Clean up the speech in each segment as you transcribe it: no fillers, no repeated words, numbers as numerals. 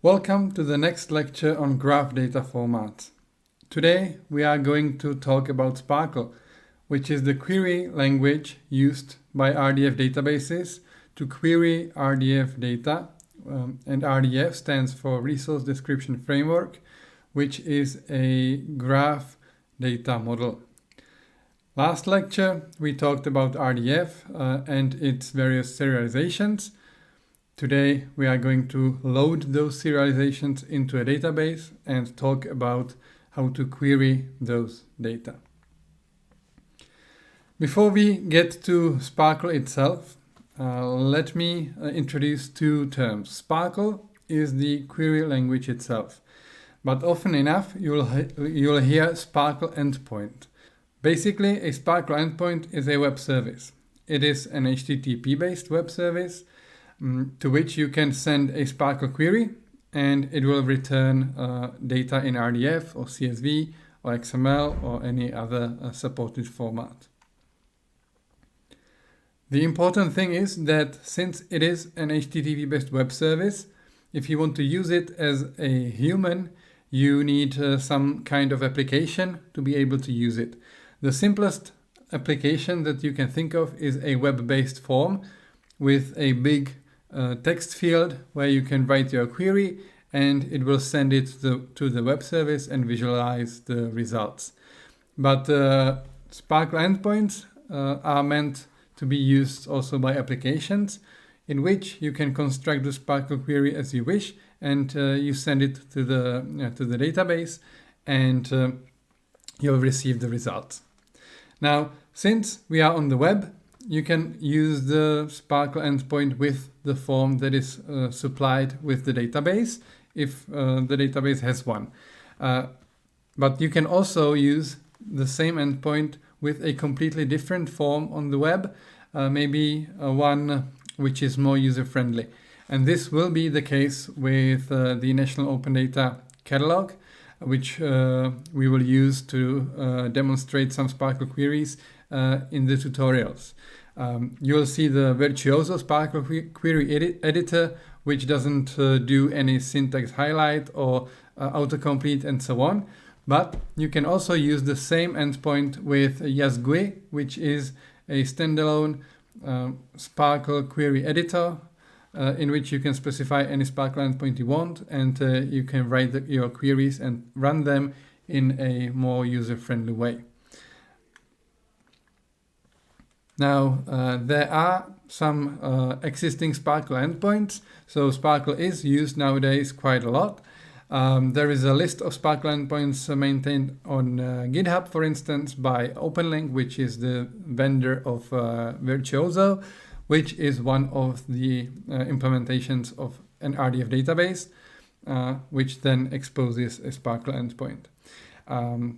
Welcome to the next lecture on graph data formats. Today we are going to talk about SPARQL, which is the query language used by RDF databases to query RDF data, and RDF stands for Resource Description Framework, which is a graph data model. Last lecture we talked about RDF and its various serializations. Today we are going to load those serializations into a database and talk about how to query those data. Before we get to SPARQL itself, let me introduce two terms. SPARQL is the query language itself, but often enough you'll hear SPARQL endpoint. Basically, a SPARQL endpoint is a web service. It is an HTTP-based web service to which you can send a SPARQL query and it will return data in RDF or CSV or XML or any other supported format. The important thing is that since it is an HTTP-based web service, if you want to use it as a human, you need some kind of application to be able to use it. The simplest application that you can think of is a web-based form with a big text field where you can write your query and it will send it to the web service and visualize the results. But SPARQL endpoints are meant to be used also by applications in which you can construct the SPARQL query as you wish and you send it to the database and you'll receive the results. Now, since we are on the web, you can use the SPARQL endpoint with the form that is supplied with the database, if the database has one. But you can also use the same endpoint with a completely different form on the web, maybe one which is more user-friendly. And this will be the case with the National Open Data Catalog, which we will use to demonstrate some SPARQL queries in the tutorials. You'll see the Virtuoso SPARQL query editor, which doesn't do any syntax highlight or autocomplete and so on. But you can also use the same endpoint with YasGUI, which is a standalone SPARQL query editor in which you can specify any SPARQL endpoint you want and you can write your queries and run them in a more user-friendly way. Now, there are some existing SPARQL endpoints, so SPARQL is used nowadays quite a lot. There is a list of SPARQL endpoints maintained on GitHub, for instance, by OpenLink, which is the vendor of Virtuoso, which is one of the implementations of an RDF database, which then exposes a SPARQL endpoint.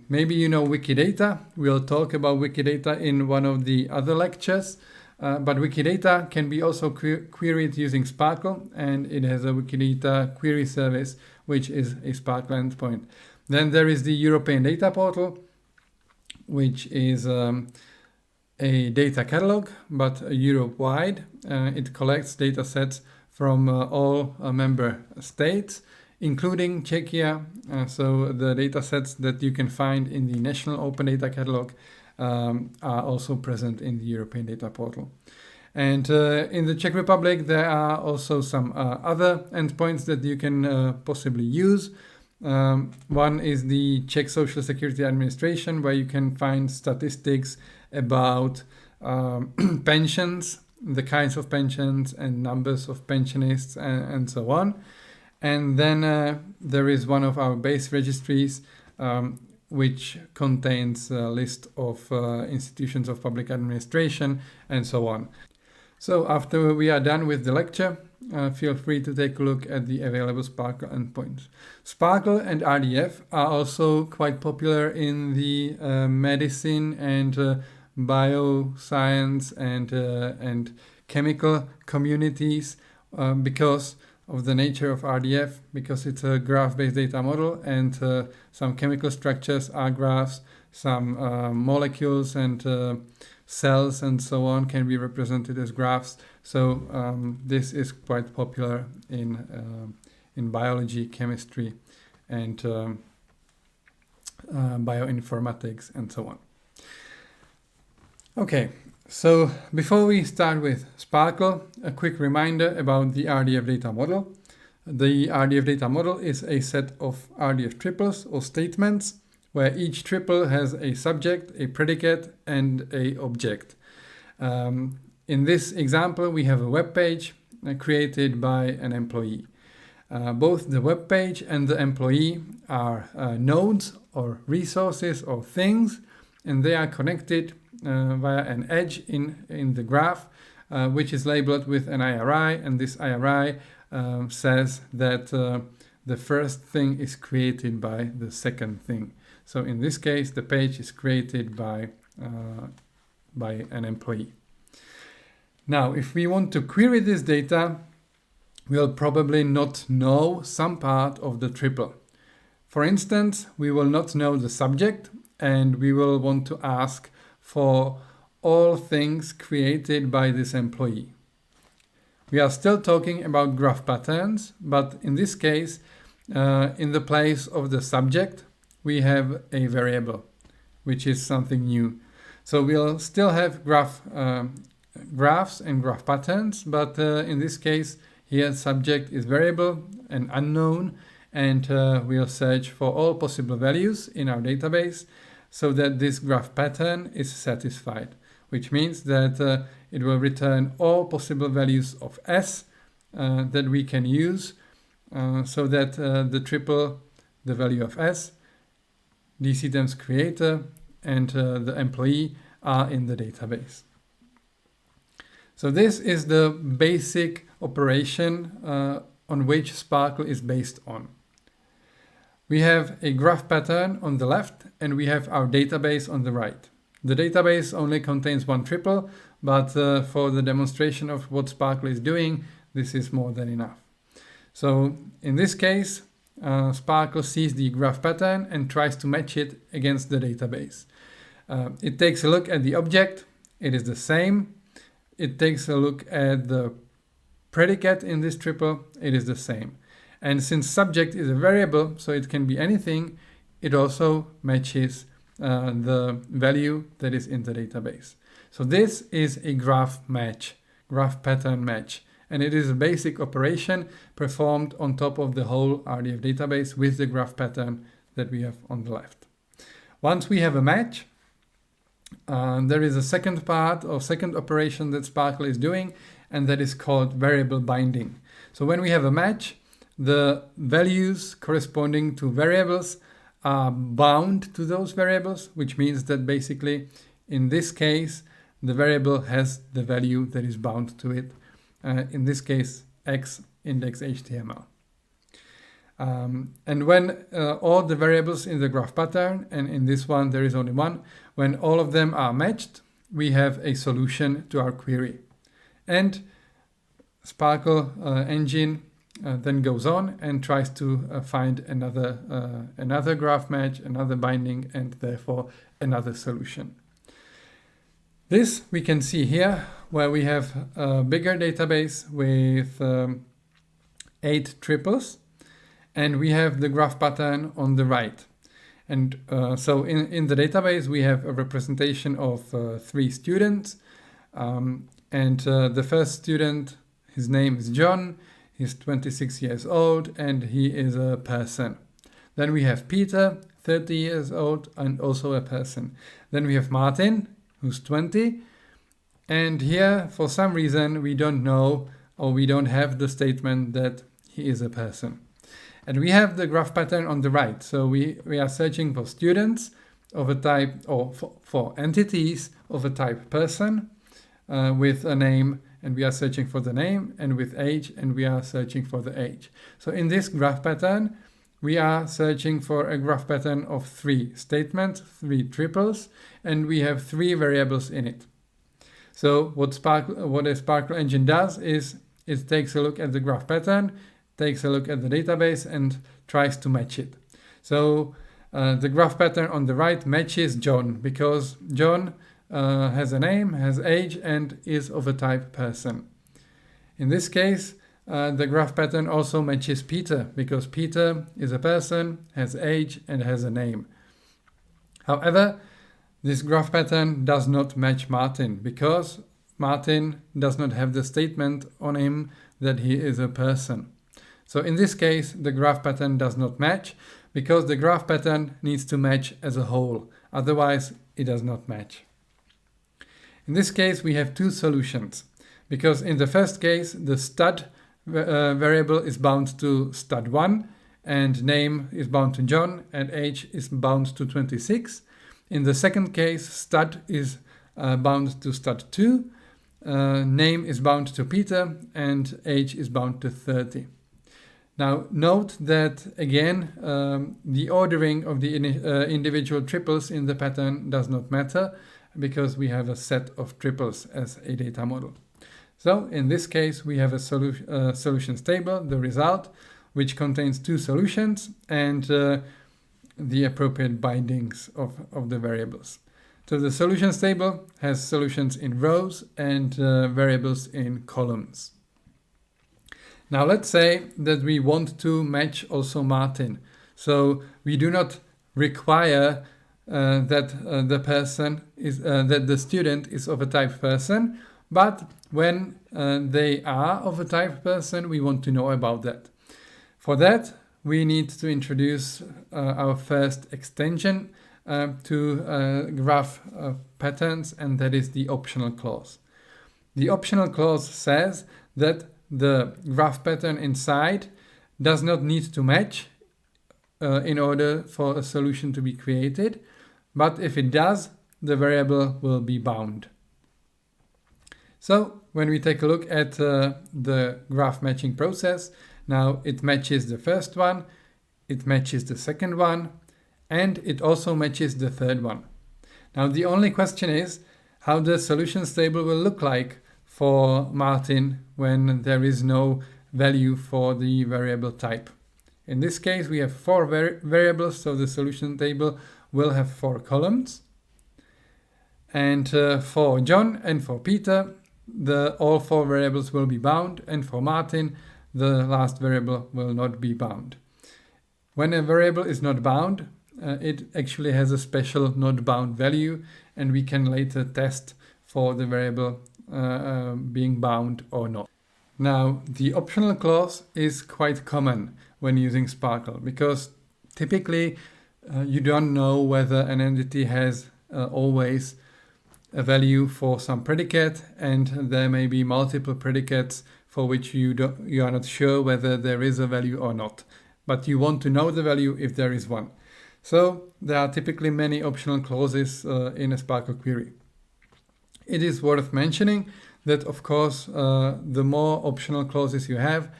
Maybe you know Wikidata. We'll talk about Wikidata in one of the other lectures, but Wikidata can be also queried using SPARQL, and it has a Wikidata query service, which is a SPARQL endpoint. Then there is the European Data Portal, which is a data catalog, but Europe-wide. It collects data sets from all member states, including Czechia. So the data sets that you can find in the National Open Data Catalog are also present in the European Data Portal. And in the Czech Republic, there are also some other endpoints that you can possibly use. One is the Czech Social Security Administration, where you can find statistics about pensions, the kinds of pensions and numbers of pensionists and so on. And then there is one of our base registries which contains a list of institutions of public administration and so on. So after we are done with the lecture, feel free to take a look at the available SPARQL endpoints. SPARQL and RDF are also quite popular in the medicine and bioscience and chemical communities because of the nature of RDF, because it's a graph-based data model and some chemical structures are graphs, some molecules and cells and so on can be represented as graphs. So this is quite popular in in biology, chemistry, and bioinformatics, and so on. Okay, so before we start with SPARQL, a quick reminder about the Rdf Data Model. The Rdf Data Model is a set of Rdf triples or statements where each triple has a subject, a predicate, and an object. In this example, we have a web page created by an employee. Both the web page and the employee are nodes or resources or things, and they are connected via an edge in the graph, which is labeled with an IRI, and this IRI says that the first thing is created by the second thing. So in this case, the page is created by an employee. Now, if we want to query this data, we'll probably not know some part of the triple. For instance, we will not know the subject, and we will want to ask for all things created by this employee. We are still talking about graph patterns, but in this case, in the place of the subject, we have a variable, which is something new. So we'll still have graphs and graph patterns, but in this case, here subject is variable and unknown, and we'll search for all possible values in our database so that this graph pattern is satisfied, which means that it will return all possible values of S that we can use so that the triple, the value of S, DC times creator, and the employee are in the database. So this is the basic operation on which SPARQL is based on. We have a graph pattern on the left, and we have our database on the right. The database only contains one triple, but for the demonstration of what SPARQL is doing, this is more than enough. So in this case, SPARQL sees the graph pattern and tries to match it against the database. It takes a look at the object, it is the same. It takes a look at the predicate in this triple, it is the same. And since subject is a variable, so it can be anything, it also matches the value that is in the database. So this is a graph match, graph pattern match. And it is a basic operation performed on top of the whole Rdf database with the graph pattern that we have on the left. Once we have a match, there is a second part or second operation that SPARQL is doing, and that is called variable binding. So when we have a match, the values corresponding to variables are bound to those variables, which means that basically in this case, the variable has the value that is bound to it. In this case, X index HTML. And when all the variables in the graph pattern, and in this one there is only one, when all of them are matched, we have a solution to our query. And SPARQL engine then goes on and tries to find another graph match, another binding, and therefore another solution. This we can see here, where we have a bigger database with 8 triples, and we have the graph pattern on the right. And so in the database, we have a representation of 3 students. And the first student, his name is John, he's 26 years old, and he is a person. Then we have Peter, 30 years old, and also a person. Then we have Martin, who's 20. And here, for some reason, we don't know, or we don't have the statement that he is a person. And we have the graph pattern on the right. So we are searching for students of a type, or for entities of a type person with a name, and we are searching for the name, and with age, and we are searching for the age. So in this graph pattern, we are searching for a graph pattern of 3 statements, 3 triples, and we have 3 variables in it. So what a SPARQL engine does is it takes a look at the graph pattern, takes a look at the database, and tries to match it. So the graph pattern on the right matches John, because John has a name, has age, and is of a type person. In this case, the graph pattern also matches Peter, because Peter is a person, has age, and has a name. However, this graph pattern does not match Martin, because Martin does not have the statement on him that he is a person. So in this case, the graph pattern does not match, because the graph pattern needs to match as a whole. Otherwise, it does not match. In this case, we have two solutions, because in the first case, the stud variable is bound to stud1, and name is bound to John, and age is bound to 26. In the second case, stud is bound to stud2, name is bound to Peter, and age is bound to 30. Now note that again, the ordering of the individual triples in the pattern does not matter, because we have a set of triples as a data model. So in this case, we have a solutions table, the result, which contains two solutions and the appropriate bindings of the variables. So the solutions table has solutions in rows and variables in columns. Now let's say that we want to match also Martin. So we do not require that the student is of a type person, but when they are of a type person, we want to know about that. For that, we need to introduce our first extension to graph patterns, and that is the optional clause. The optional clause says that the graph pattern inside does not need to match in order for a solution to be created, but if it does, the variable will be bound. So when we take a look at the graph matching process, now it matches the first one, it matches the second one, and it also matches the third one. Now the only question is how the solutions table will look like for Martin when there is no value for the variable type. In this case, we have four variables, so the solution table will have 4 columns. And for John and for Peter, all 4 variables will be bound, and for Martin, the last variable will not be bound. When a variable is not bound, it actually has a special not bound value, and we can later test for the variable being bound or not. Now, the optional clause is quite common when using SPARQL, because typically you don't know whether an entity has always a value for some predicate, and there may be multiple predicates for which you are not sure whether there is a value or not, but you want to know the value if there is one. So there are typically many optional clauses in a SPARQL query. It is worth mentioning that, of course, the more optional clauses you have,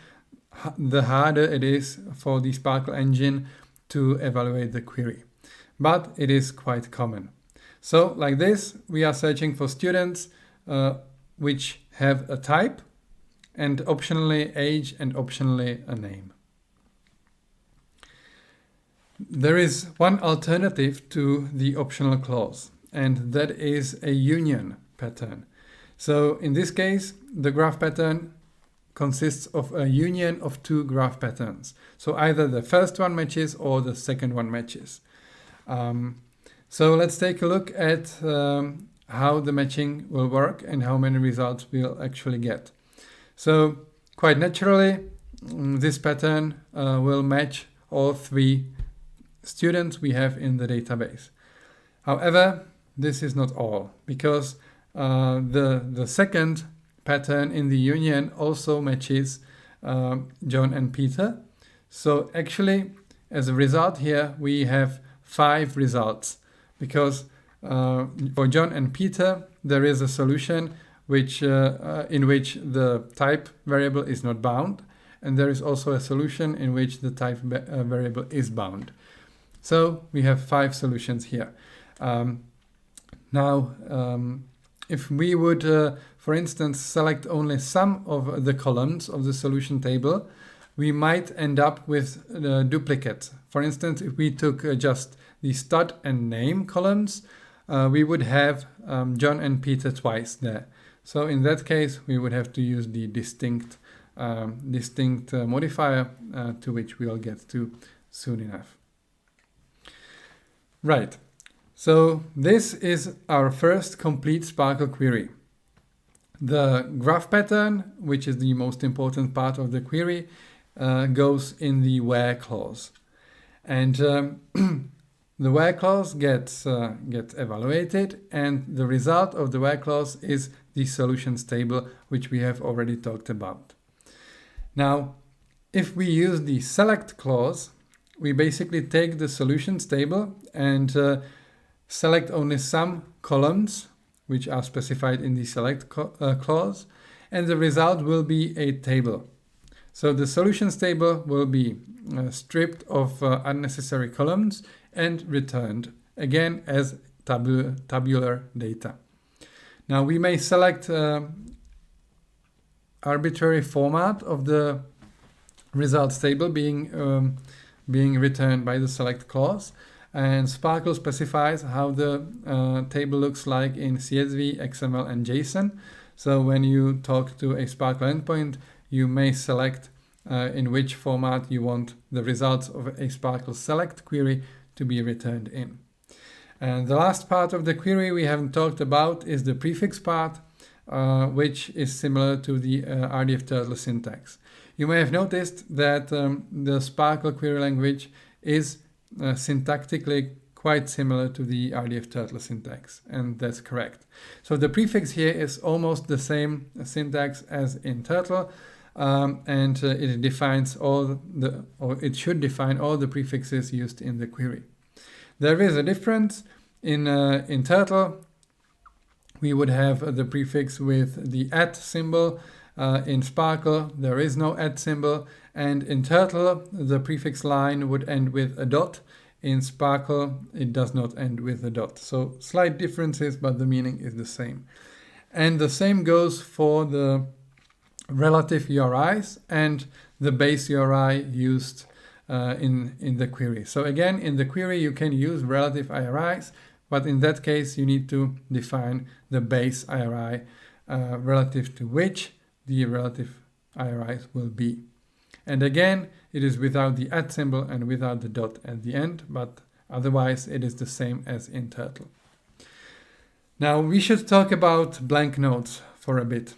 the harder it is for the SPARQL engine to evaluate the query. But it is quite common. So like this, we are searching for students which have a type, and optionally age, and optionally a name. There is one alternative to the optional clause, and that is a union pattern. So in this case, the graph pattern consists of a union of 2 graph patterns. So either the first one matches or the second one matches. So let's take a look at how the matching will work and how many results we'll actually get. So quite naturally, this pattern will match all 3 students we have in the database. However, this is not all, because the second pattern in the union also matches John and Peter. So actually, as a result here, we have 5 results, because for John and Peter, there is a solution in which the type variable is not bound, and there is also a solution in which the type variable is bound. So we have 5 solutions here. Now, if we would, for instance, select only some of the columns of the solution table, we might end up with duplicates. For instance, if we took just the stud and name columns, we would have John and Peter twice there. So in that case, we would have to use the distinct distinct modifier to which we'll get to soon enough. Right, so this is our first complete SPARQL query. The graph pattern, which is the most important part of the query, goes in the where clause. And the where clause gets evaluated, and the result of the where clause is the solutions table, which we have already talked about. Now, if we use the select clause, we basically take the solutions table and select only some columns which are specified in the select clause, and the result will be a table. So the solutions table will be stripped of unnecessary columns and returned again as tabular data. Now we may select arbitrary format of the results table being returned by the select clause, and SPARQL specifies how the table looks like in CSV, XML, and JSON. So when you talk to a SPARQL endpoint, you may select in which format you want the results of a SPARQL select query to be returned in. And the last part of the query we haven't talked about is the prefix part, which is similar to the Rdf turtle syntax. You may have noticed that the SPARQL query language is syntactically quite similar to the Rdf turtle syntax, and that's correct. So the prefix here is almost the same syntax as in Turtle, and it defines it should define all the prefixes used in the query. There is a difference in Turtle. We would have the prefix with the @ symbol. In SPARQL, there is no @ symbol, and in Turtle, the prefix line would end with a dot. In SPARQL, it does not end with a dot. So slight differences, but the meaning is the same. And the same goes for the relative URIs and the base URI used in the query. So again, in the query, you can use relative IRIs, but in that case, you need to define the base IRI relative to which the relative IRIs will be. And again, it is without the @ symbol and without the dot at the end, but otherwise it is the same as in Turtle. Now we should talk about blank nodes for a bit.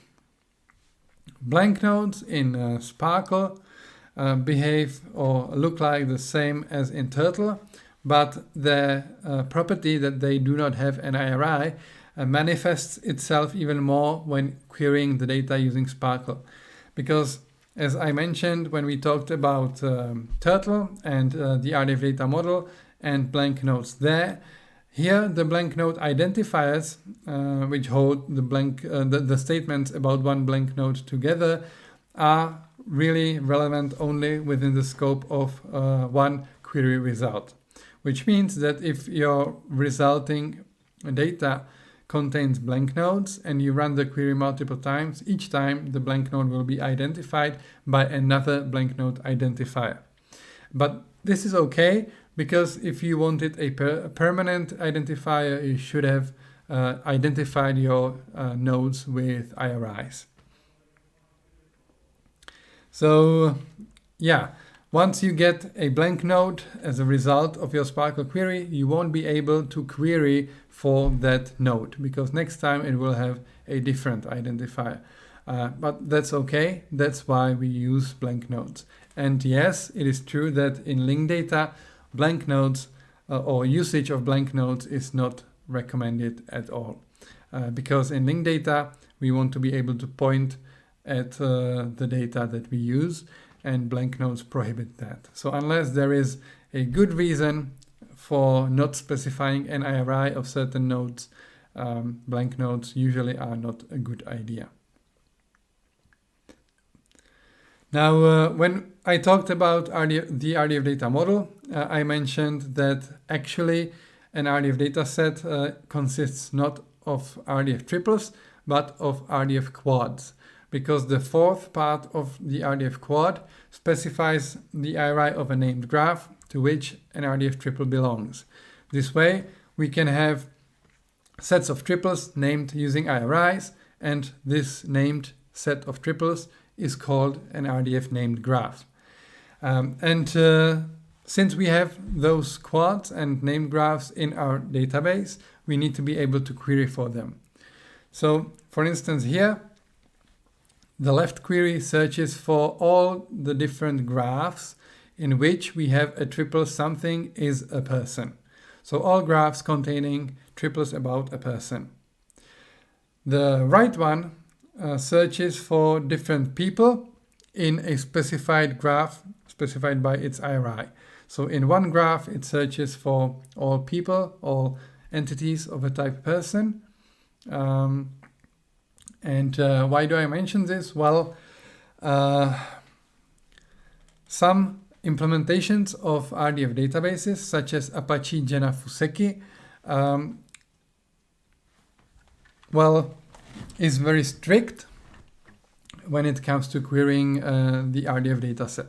Blank nodes in SPARQL behave or look like the same as in Turtle, but the property that they do not have an IRI manifests itself even more when querying the data using SPARQL. Because as I mentioned when we talked about Turtle and the Rdf Data Model and blank nodes there, here the blank node identifiers which hold the statements about one blank node together are really relevant only within the scope of one query result. Which means that if your resulting data contains blank nodes and you run the query multiple times, each time the blank node will be identified by another blank node identifier. But this is okay, because if you wanted a permanent identifier, you should have identified your nodes with IRIs. So yeah, once you get a blank node as a result of your SPARQL query, you won't be able to query for that node, because next time it will have a different identifier. But that's okay, that's why we use blank nodes. And yes, it is true that in linked data, blank nodes or usage of blank nodes is not recommended at all. Because in linked data, we want to be able to point at the data that we use, and blank nodes prohibit that. So unless there is a good reason for not specifying an IRI of certain nodes, blank nodes usually are not a good idea. Now, when I talked about the Rdf Data Model, I mentioned that actually an Rdf data set consists not of Rdf triples, but of Rdf quads, because the fourth part of the Rdf quad specifies the IRI of a named graph to which an Rdf triple belongs. This way, we can have sets of triples named using IRIs, and this named set of triples is called an RDF named graph. Since we have those quads and named graphs in our database, we need to be able to query for them. So, for instance, here, the left query searches for all the different graphs in which we have a triple something is a person. So all graphs containing triples about a person. The right one searches for different people in a specified graph specified by its Iri. So in one graph, it searches for all people, all entities of a type person. Why do I mention this? Well, some implementations of RDF databases, such as Apache Jena Fuseki, is very strict when it comes to querying the RDF dataset.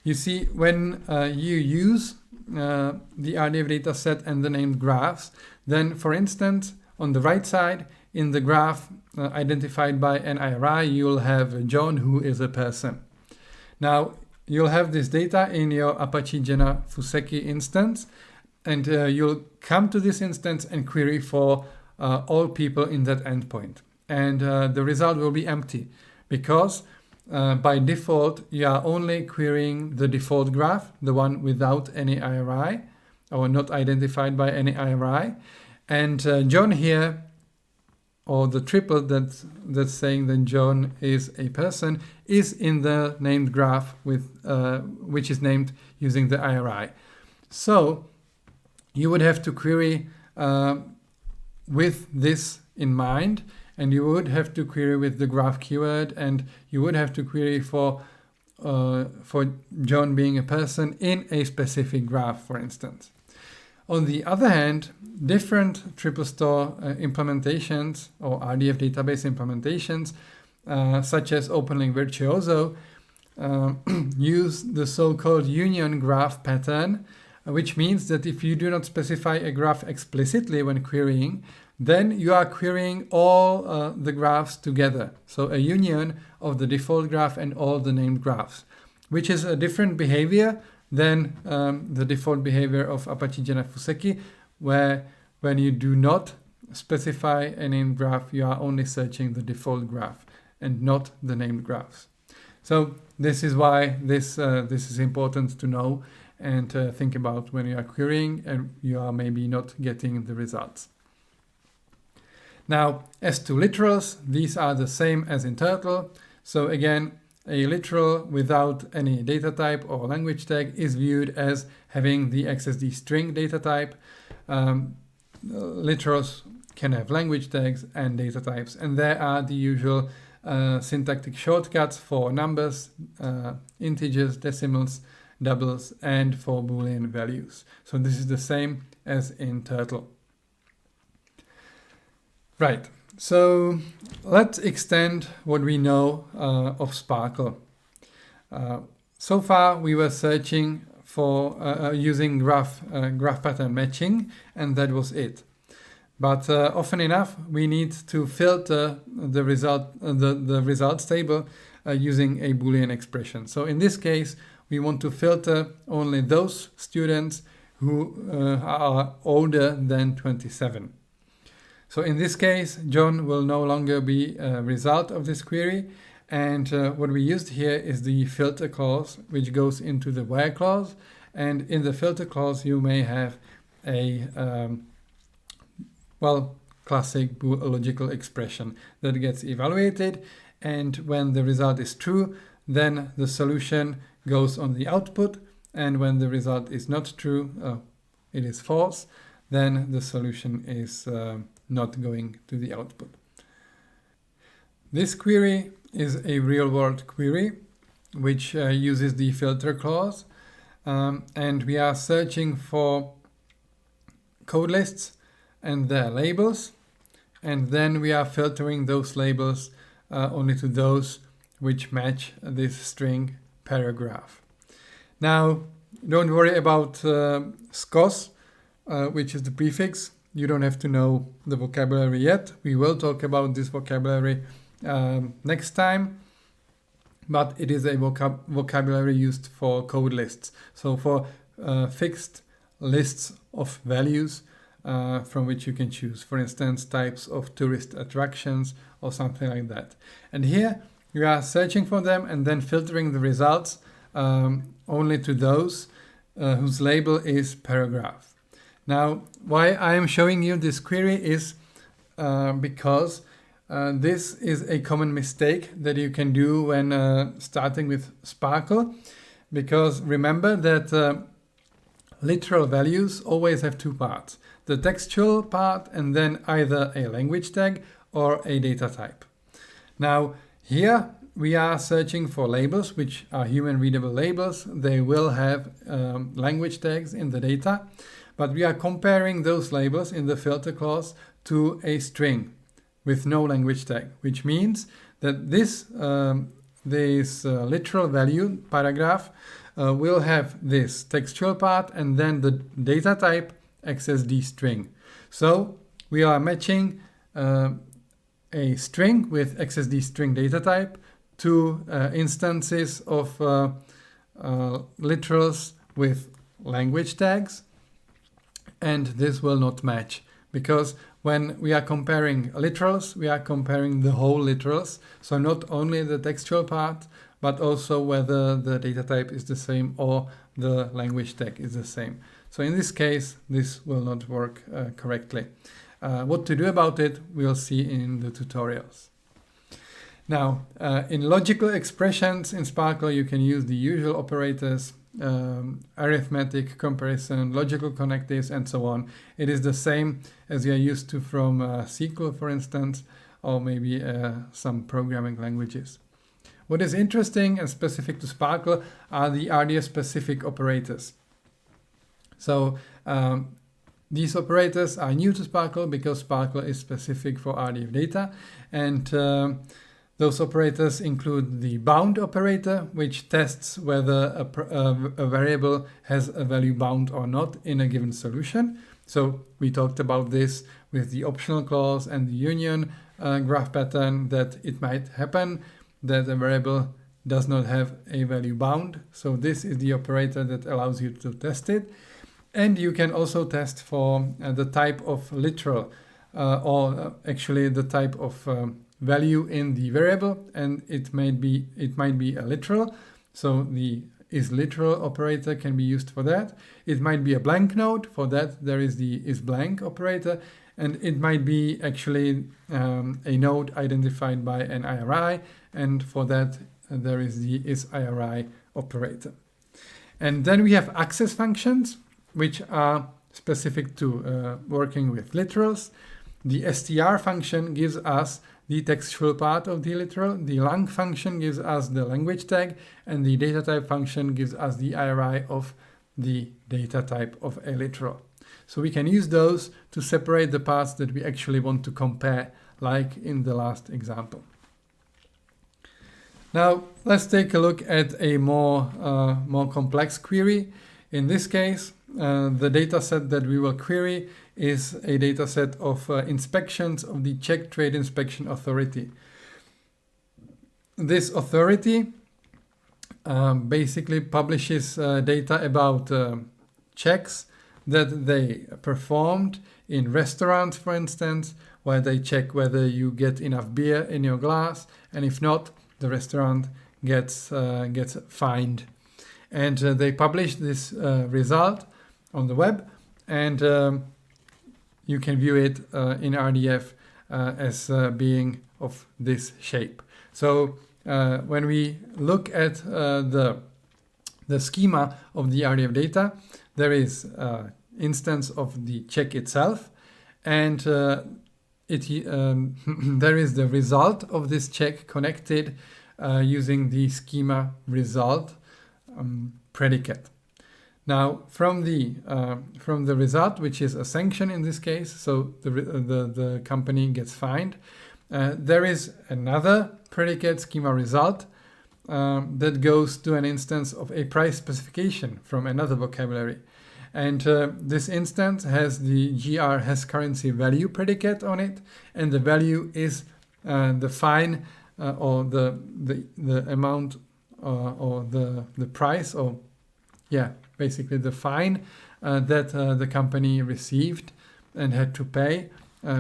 You see, when you use the RDF dataset and the named graphs, then, for instance, on the right side, in the graph identified by an Iri, you'll have John, who is a person. Now, you'll have this data in your Apache Jena Fuseki instance, and you'll come to this instance and query for all people in that endpoint. And the result will be empty, because by default, you are only querying the default graph, the one without any Iri, or not identified by any Iri. And John here, or the triple that's saying that John is a person, is in the named graph with which is named using the Iri. So you would have to query with this in mind, and you would have to query with the graph keyword, and you would have to query for John being a person in a specific graph, for instance. On the other hand, different triple store implementations or RDF database implementations, such as OpenLink Virtuoso, use the so-called union graph pattern, which means that if you do not specify a graph explicitly when querying, then you are querying all the graphs together. So a union of the default graph and all the named graphs, which is a different behavior than the default behavior of Apache Jena Fuseki, where when you do not specify a named graph, you are only searching the default graph and not the named graphs. So this is why this is important to know and think about when you are querying and you are maybe not getting the results. Now, as to literals, these are the same as in Turtle. So again, a literal without any data type or language tag is viewed as having the XSD string data type. Literals can have language tags and data types, and there are the usual syntactic shortcuts for numbers, integers, decimals, doubles, and for Boolean values. So this is the same as in Turtle. Right, so let's extend what we know of SPARQL. So far we were searching for using graph pattern matching, and that was it. But often enough we need to filter the results table using a Boolean expression. So in this case we want to filter only those students who are older than 27. So in this case, John will no longer be a result of this query. And what we used here is the filter clause, which goes into the where clause. And in the filter clause, you may have a, classic logical expression that gets evaluated. And when the result is true, then the solution goes on the output. And when the result is not true, it is false, then the solution is not going to the output. This query is a real-world query which uses the filter clause, and we are searching for code lists and their labels, and then we are filtering those labels only to those which match this string paragraph. Now, don't worry about scos, which is the prefix. You don't have to know the vocabulary yet. We will talk about this vocabulary next time. but it is a vocabulary used for code lists. So for fixed lists of values from which you can choose, for instance, types of tourist attractions or something like that. And here you are searching for them and then filtering the results only to those whose label is paragraph. Now, why I am showing you this query is because this is a common mistake that you can do when starting with SPARQL, because remember that literal values always have two parts, the textual part and then either a language tag or a data type. Now here we are searching for labels which are human readable labels. They will have language tags in the data, but we are comparing those labels in the filter clause to a string with no language tag, which means that this literal value paragraph will have this textual part and then the data type XSD string. So we are matching a string with XSD string data type to instances of literals with language tags, and this will not match because when we are comparing literals, we are comparing the whole literals, so not only the textual part, but also whether the data type is the same or the language tag is the same. So in this case, this will not work correctly. What to do about it, we'll see in the tutorials. Now, in logical expressions in SPARQL, you can use the usual operators, arithmetic, comparison, logical connectives, and so on. It is the same as you are used to from SQL, for instance, or maybe some programming languages. What is interesting and specific to SPARQL are the RDF-specific operators. So these operators are new to SPARQL because SPARQL is specific for RDF data, and those operators include the bound operator, which tests whether a variable has a value bound or not in a given solution. So we talked about this with the optional clause and the union graph pattern, that it might happen that a variable does not have a value bound. So this is the operator that allows you to test it. And you can also test for the type of literal or actually the type of value in the variable, and it might be a literal. So the isLiteral operator can be used for that. It might be a blank node. For that there is the isBlank operator, and it might be actually a node identified by an IRI, and for that there is the isIRI operator. And then we have access functions, which are specific to working with literals. The str function gives us the textual part of the literal, the lang function gives us the language tag, and the data type function gives us the IRI of the data type of a literal. So we can use those to separate the parts that we actually want to compare, like in the last example. Now let's take a look at a more complex query. In this case, the data set that we will query is a data set of inspections of the Czech Trade Inspection Authority. This authority basically publishes data about checks that they performed in restaurants, for instance, where they check whether you get enough beer in your glass, and if not, the restaurant gets fined. And they publish this result on the web, and you can view it in RDF as being of this shape. So when we look at the schema of the RDF data, there is an instance of the check itself, and there is the result of this check connected using the schema result predicate. Now, from the result, which is a sanction in this case, so the company gets fined, there is another predicate schema result that goes to an instance of a price specification from another vocabulary. And this instance has the GR has currency value predicate on it, and the value is the fine or the amount or the price, or yeah, basically the fine that the company received and had to pay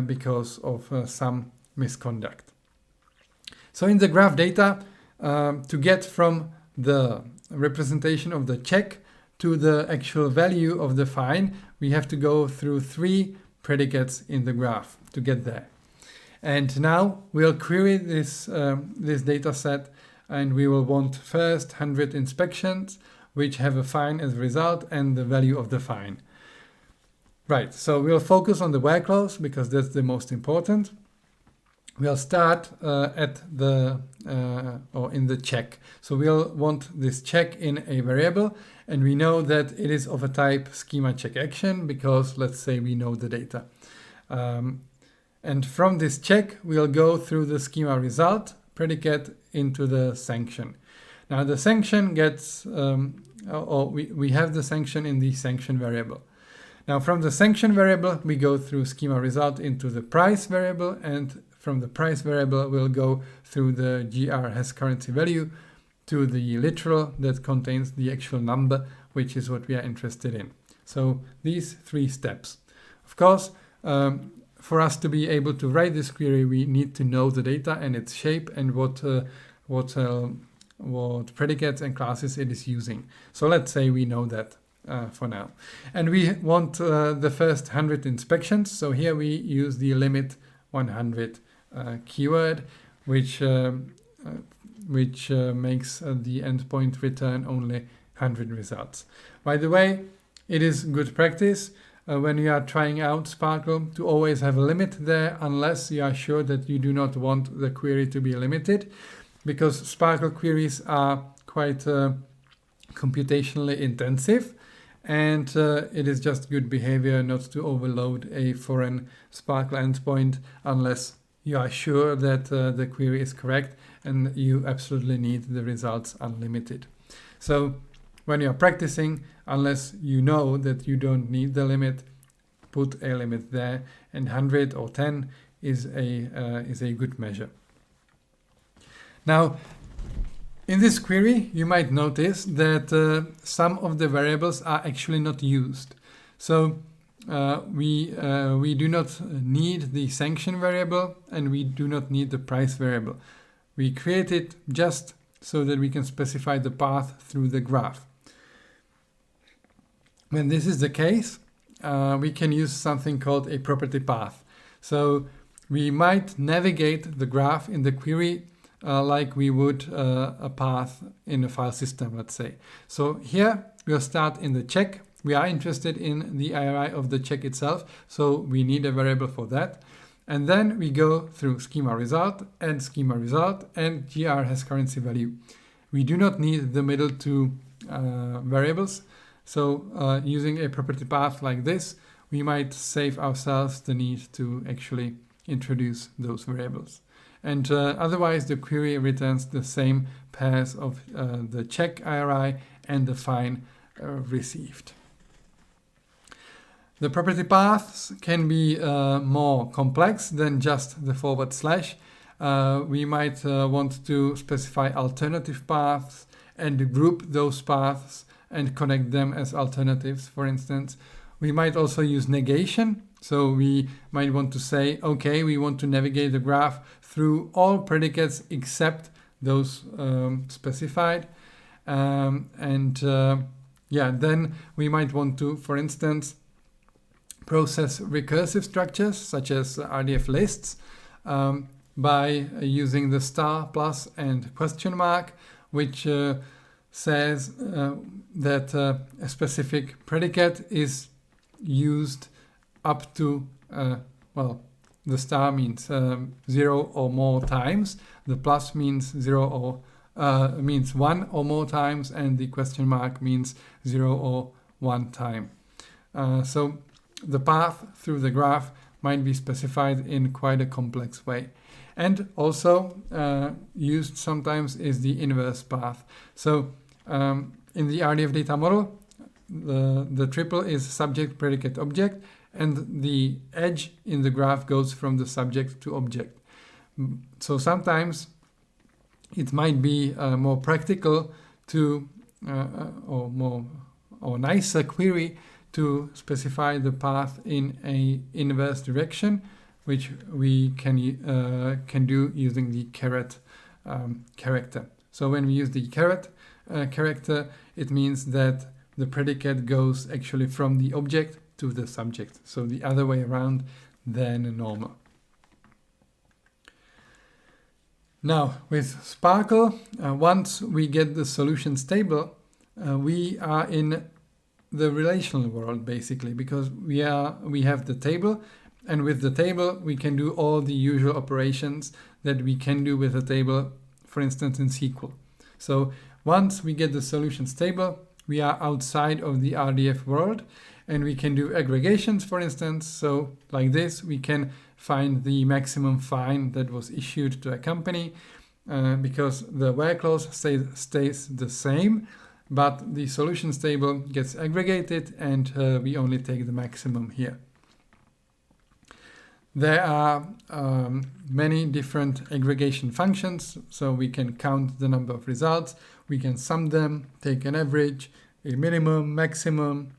because of some misconduct. So in the graph data, to get from the representation of the check to the actual value of the fine, we have to go through 3 predicates in the graph to get there. And now we'll query this data set, and we will want first 100 inspections which have a fine as a result and the value of the fine. Right, so we'll focus on the where clause because that's the most important. We'll start at the or in the check. So we'll want this check in a variable, and we know that it is of a type schema check action because let's say we know the data. And from this check, we'll go through the schema result predicate into the sanction. Now the sanction gets, we have the sanction in the sanction variable. Now from the sanction variable, we go through schema result into the price variable, and from the price variable, we'll go through the GR has currency value to the literal that contains the actual number, which is what we are interested in. So these 3 steps. Of course, for us to be able to write this query, we need to know the data and its shape and what predicates and classes it is using. So let's say we know that for now. And we want the first 100 inspections. So here we use the limit 100 keyword, which makes the endpoint return only 100 results. By the way, it is good practice when you are trying out SPARQL to always have a limit there, unless you are sure that you do not want the query to be limited, because SPARQL queries are quite computationally intensive, and it is just good behavior not to overload a foreign SPARQL endpoint unless you are sure that the query is correct and you absolutely need the results unlimited. So when you're practicing, unless you know that you don't need the limit, put a limit there, and 100 or 10 is a good measure. Now, in this query, you might notice that some of the variables are actually not used. So we do not need the sanction variable, and we do not need the price variable. We create it just so that we can specify the path through the graph. When this is the case, we can use something called a property path. So we might navigate the graph in the query like we would a path in a file system, let's say. So here we'll start in the check. We are interested in the IRI of the check itself, so we need a variable for that. And then we go through schema result, and GR has currency value. We do not need the middle 2 variables. So using a property path like this, we might save ourselves the need to actually introduce those variables. And otherwise, the query returns the same pairs of the check IRI and the fine received. The property paths can be more complex than just the /. We might want to specify alternative paths and group those paths and connect them as alternatives, for instance. We might also use negation. So we might want to say, okay, we want to navigate the graph through all predicates except those specified. Then we might want to, for instance, process recursive structures such as RDF lists by using the star, plus, and question mark, which says that a specific predicate is used up to, the star means 0 or more times, the plus means 0 or means 1 or more times, and the question mark means 0 or 1 time. So the path through the graph might be specified in quite a complex way. And also used sometimes is the inverse path. So in the Rdf data model, the triple is subject, predicate, object, and the edge in the graph goes from the subject to object. So sometimes it might be more practical to or nicer query to specify the path in a inverse direction, which we can do using the caret character. So when we use the caret character, it means that the predicate goes actually from the object to the subject, so the other way around than normal. Now with SPARQL, once we get the solutions table, we are in the relational world basically, because we have the table, and with the table we can do all the usual operations that we can do with a table, for instance in SQL. So once we get the solutions table, we are outside of the RDF world, and we can do aggregations, for instance. So like this, we can find the maximum fine that was issued to a company, because the where clause stays the same, but the solutions table gets aggregated, and we only take the maximum here. There are many different aggregation functions, so we can count the number of results, we can sum them, take an average, a minimum, maximum.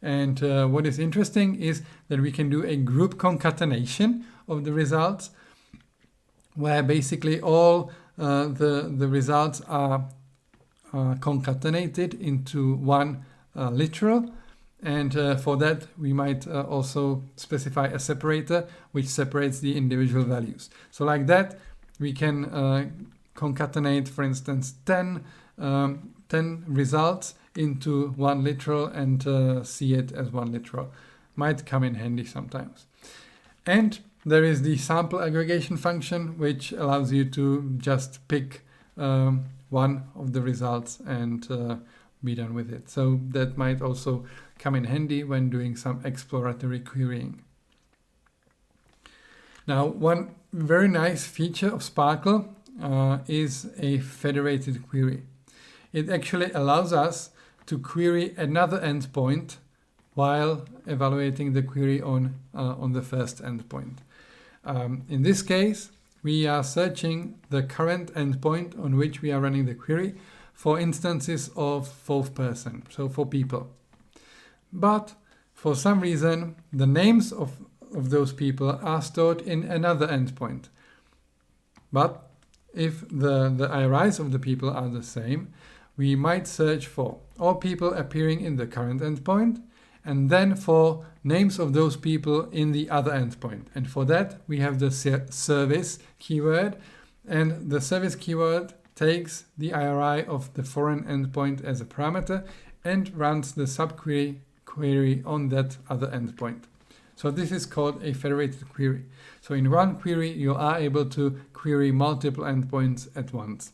And what is interesting is that we can do a group concatenation of the results, where basically all the results are concatenated into one literal. And for that, we might also specify a separator which separates the individual values. So like that, we can concatenate, for instance, 10 results into one literal and see it as one literal. Might come in handy sometimes. And there is the sample aggregation function, which allows you to just pick one of the results and be done with it. So that might also come in handy when doing some exploratory querying. Now, one very nice feature of SPARQL is a federated query. It actually allows us to query another endpoint while evaluating the query on the first endpoint. In this case, we are searching the current endpoint on which we are running the query for instances of fourth person, so for people. But for some reason, the names of those people are stored in another endpoint. But if the IRIs of the people are the same, we might search for all people appearing in the current endpoint, and then for names of those people in the other endpoint. And for that, we have the service keyword, and the service keyword takes the IRI of the foreign endpoint as a parameter and runs the subquery on that other endpoint. So this is called a federated query. So in one query, you are able to query multiple endpoints at once.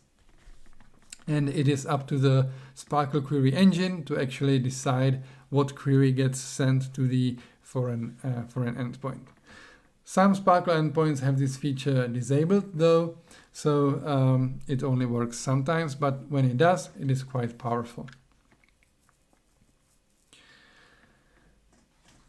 And it is up to the SPARQL query engine to actually decide what query gets sent to the foreign endpoint. Some SPARQL endpoints have this feature disabled though, so it only works sometimes, but when it does, it is quite powerful.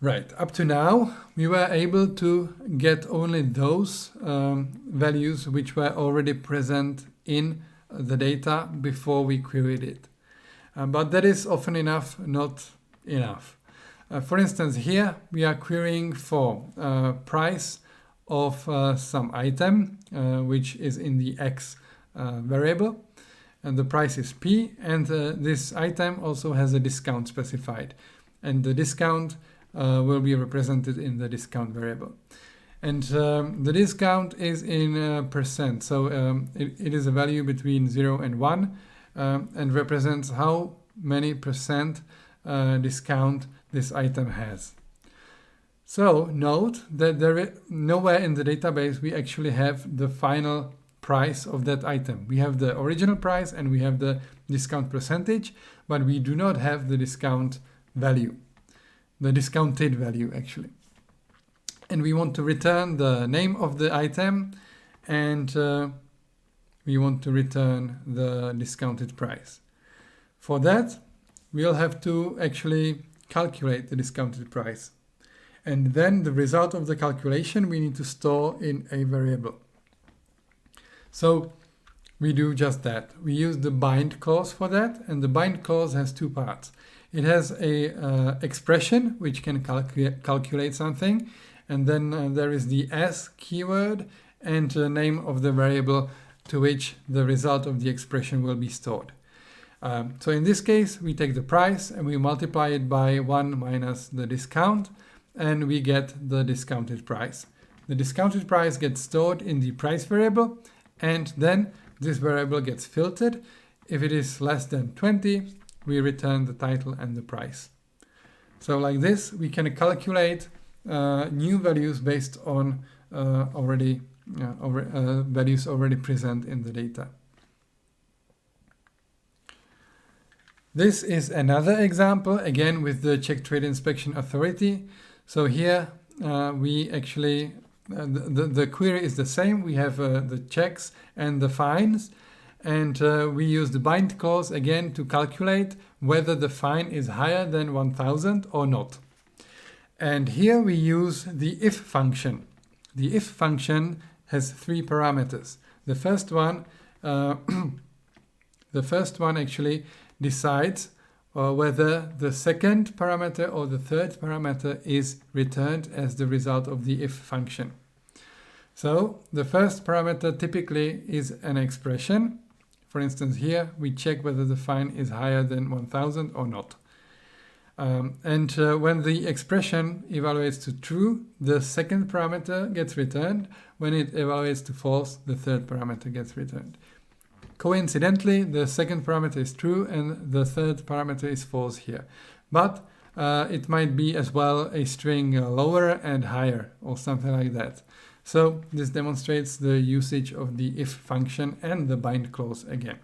Right, up to now, we were able to get only those values which were already present in the data before we queried it. But that is often enough, not enough. For instance, here we are querying for price of some item, which is in the X variable, and the price is P, and this item also has a discount specified, and the discount will be represented in the discount variable. And the discount is in percent, so it is a value between 0 and 1 and represents how many percent discount this item has. So note that nowhere in the database we actually have the final price of that item. We have the original price and we have the discount percentage, but we do not have the discount value, the discounted value actually. And we want to return the name of the item, and we want to return the discounted price. For that, we'll have to actually calculate the discounted price. And then the result of the calculation we need to store in a variable. So we do just that. We use the bind clause for that, and the bind clause has two parts. It has a expression which can calculate something, and then there is the as keyword and the name of the variable to which the result of the expression will be stored. So in this case, we take the price and we multiply it by 1 minus the discount, and we get the discounted price. The discounted price gets stored in the price variable, and then this variable gets filtered. If it is less than 20, we return the title and the price. So like this, we can calculate new values based on values already present in the data. This is another example, again with the Czech Trade Inspection Authority. So here we actually, the query is the same. We have the checks and the fines, and we use the bind clause again to calculate whether the fine is higher than 1000 or not. And here we use the if function. The if function has three parameters. The first one actually decides whether the second parameter or the third parameter is returned as the result of the if function. So the first parameter typically is an expression. For instance, here we check whether the fine is higher than 1000 or not. And when the expression evaluates to true, the second parameter gets returned. When it evaluates to false, the third parameter gets returned. Coincidentally, the second parameter is true and the third parameter is false here. But it might be as well a string lower and higher or something like that. So this demonstrates the usage of the if function and the bind clause again.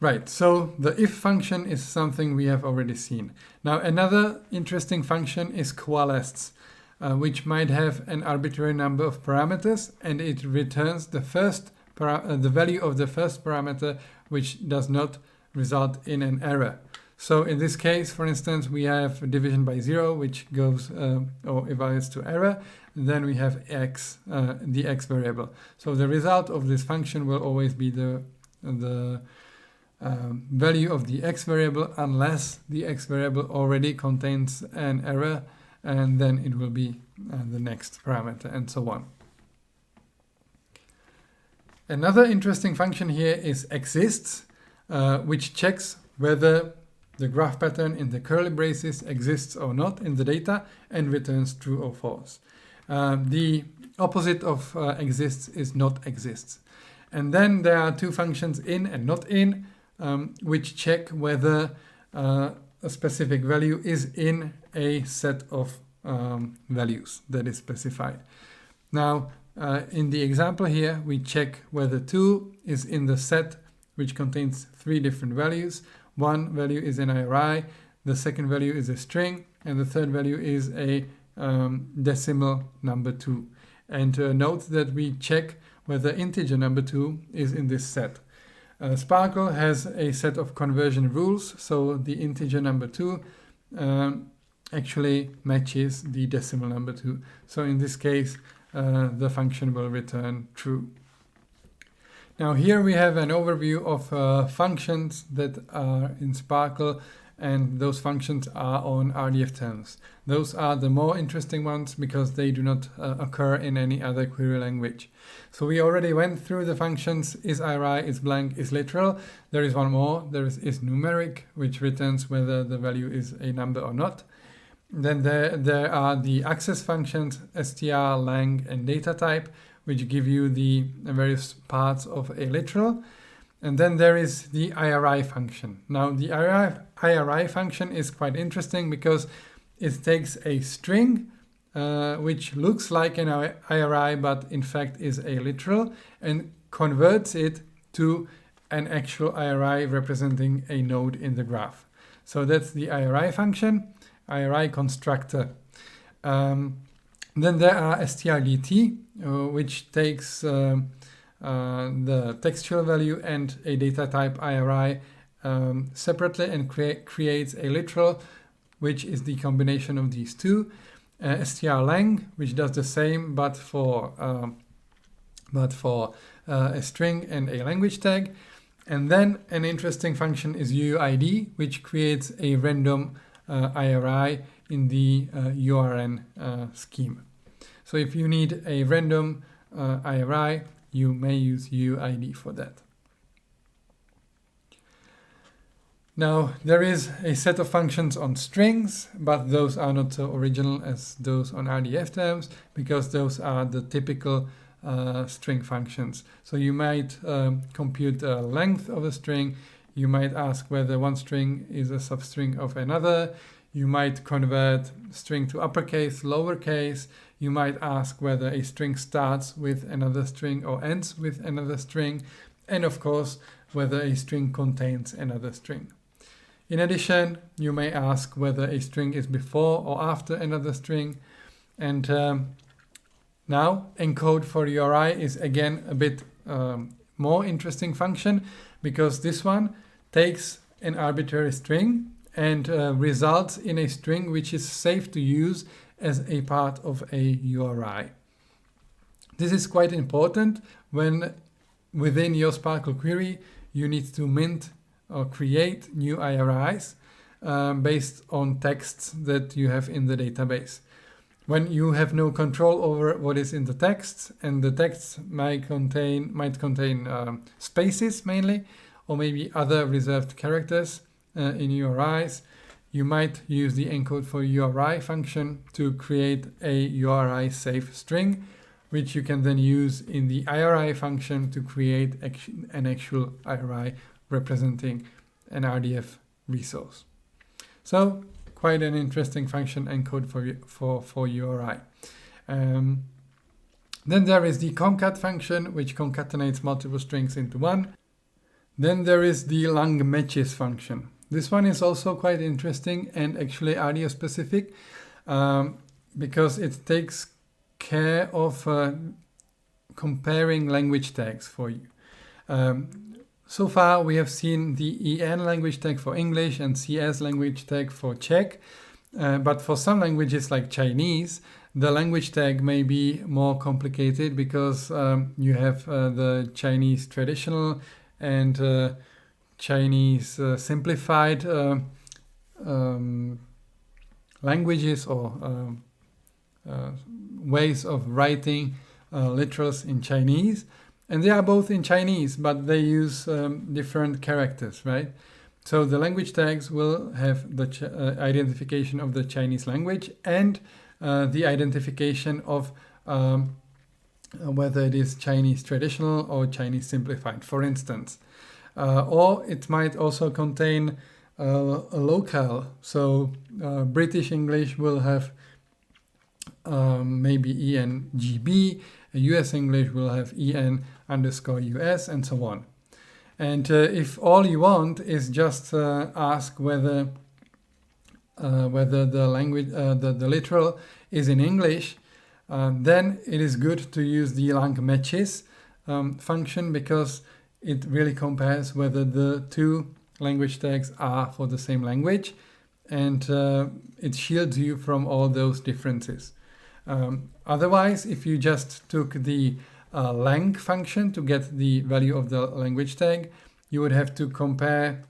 Right, so the if function is something we have already seen. Now another interesting function is coalesce, which might have an arbitrary number of parameters, and it returns the value of the first parameter, which does not result in an error. So in this case, for instance, we have division by 0, which goes or evaluates to error. Then we have x, the x variable. So the result of this function will always be the value of the x variable, unless the x variable already contains an error, and then it will be the next parameter, and so on. Another interesting function here is exists, which checks whether the graph pattern in the curly braces exists or not in the data and returns true or false. The opposite of exists is not exists. And then there are two functions in and not in, which check whether a specific value is in a set of values that is specified. Now, in the example here, we check whether 2 is in the set which contains 3 different values. One value is an IRI, the second value is a string, and the third value is a decimal number 2. And note that we check whether integer number 2 is in this set. SPARQL has a set of conversion rules, so the integer number 2 actually matches the decimal number 2. So in this case, the function will return true. Now here we have an overview of functions that are in SPARQL, and those functions are on RDF terms. Those are the more interesting ones because they do not occur in any other query language. So we already went through the functions is IRI, is blank, is literal. There is one more, there is numeric, which returns whether the value is a number or not. Then there are the access functions, str, lang, and data type, which give you the various parts of a literal. And then there is the IRI function. Now the IRI function is quite interesting because it takes a string which looks like an IRI but in fact is a literal, and converts it to an actual IRI representing a node in the graph. So that's the IRI function, IRI constructor. Then there are strdt, which takes the textual value and a data type IRI separately and creates a literal, which is the combination of these two. Strlang, which does the same but for a string and a language tag. And then an interesting function is UUID, which creates a random IRI in the URN scheme. So if you need a random IRI, you may use UUID for that. Now, there is a set of functions on strings, but those are not so original as those on RDF terms, because those are the typical string functions. So you might compute the length of a string. You might ask whether one string is a substring of another. You might convert string to uppercase, lowercase. You might ask whether a string starts with another string or ends with another string. And of course, whether a string contains another string. In addition, you may ask whether a string is before or after another string. And now, encode for URI is again a bit more interesting function, because this one takes an arbitrary string and results in a string which is safe to use as a part of a URI. This is quite important when within your SPARQL query you need to mint or create new IRIs based on texts that you have in the database. When you have no control over what is in the text, and the texts might contain spaces mainly, or maybe other reserved characters in URIs, you might use the encode for URI function to create a URI safe string, which you can then use in the IRI function to create an actual IRI representing an RDF resource. So quite an interesting function, encode for URI. Then there is the concat function, which concatenates multiple strings into one. Then there is the lang matches function. This one is also quite interesting and actually RDF specific, because it takes care of comparing language tags for you. So far, we have seen the EN language tag for English and CS language tag for Czech, but for some languages like Chinese, the language tag may be more complicated, because you have the Chinese traditional and Chinese simplified languages or ways of writing literals in Chinese. And they are both in Chinese, but they use different characters, right? So the language tags will have the identification of the Chinese language and the identification of whether it is Chinese traditional or Chinese simplified, for instance. Or it might also contain a locale. So British English will have maybe ENGB, US English will have EN_US, and so on. And if all you want is just ask whether the language, the literal is in English, then it is good to use the lang matches function, because it really compares whether the two language tags are for the same language, and it shields you from all those differences. Otherwise, if you just took the lang function to get the value of the language tag, you would have to compare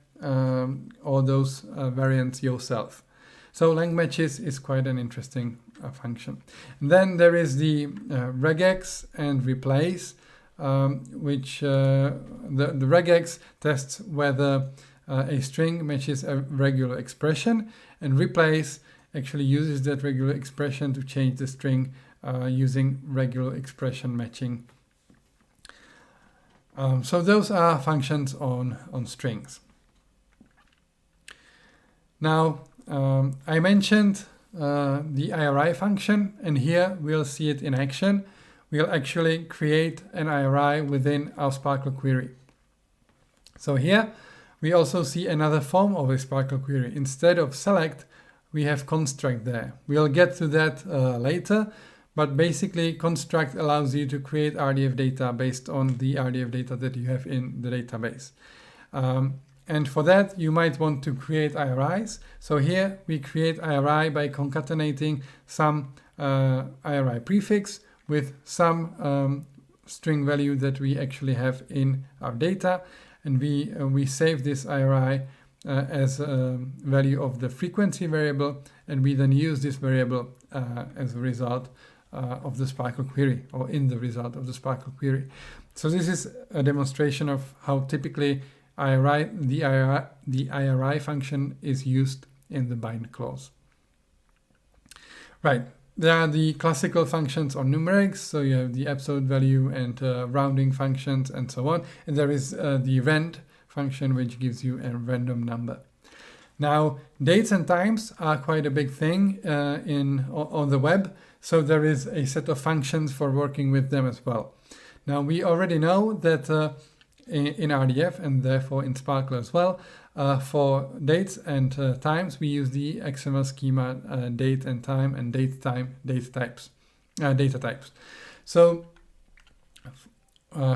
all those variants yourself. So lang matches is quite an interesting function. And then there is the regex and replace, which the regex tests whether a string matches a regular expression, and replace actually uses that regular expression to change the string using regular expression matching. So those are functions on strings. Now, I mentioned the IRI function, and here we'll see it in action. We'll actually create an IRI within our SPARQL query. So here we also see another form of a SPARQL query. Instead of select, we have construct there. We'll get to that later, but basically construct allows you to create RDF data based on the RDF data that you have in the database. And for that, you might want to create IRIs. So here we create IRI by concatenating some IRI prefix with some string value that we actually have in our data, and we save this IRI as a value of the frequency variable, and we then use this variable as a result of the SPARQL query, or in the result of the SPARQL query. So this is a demonstration of how typically the IRI function is used in the bind clause. Right, there are the classical functions on numerics, so you have the absolute value and rounding functions and so on, and there is the rand function which gives you a random number. Now, dates and times are quite a big thing on the web, so there is a set of functions for working with them as well. Now, we already know that in RDF and therefore in SPARQL as well, for dates and times, we use the XML schema date and time and date data types. So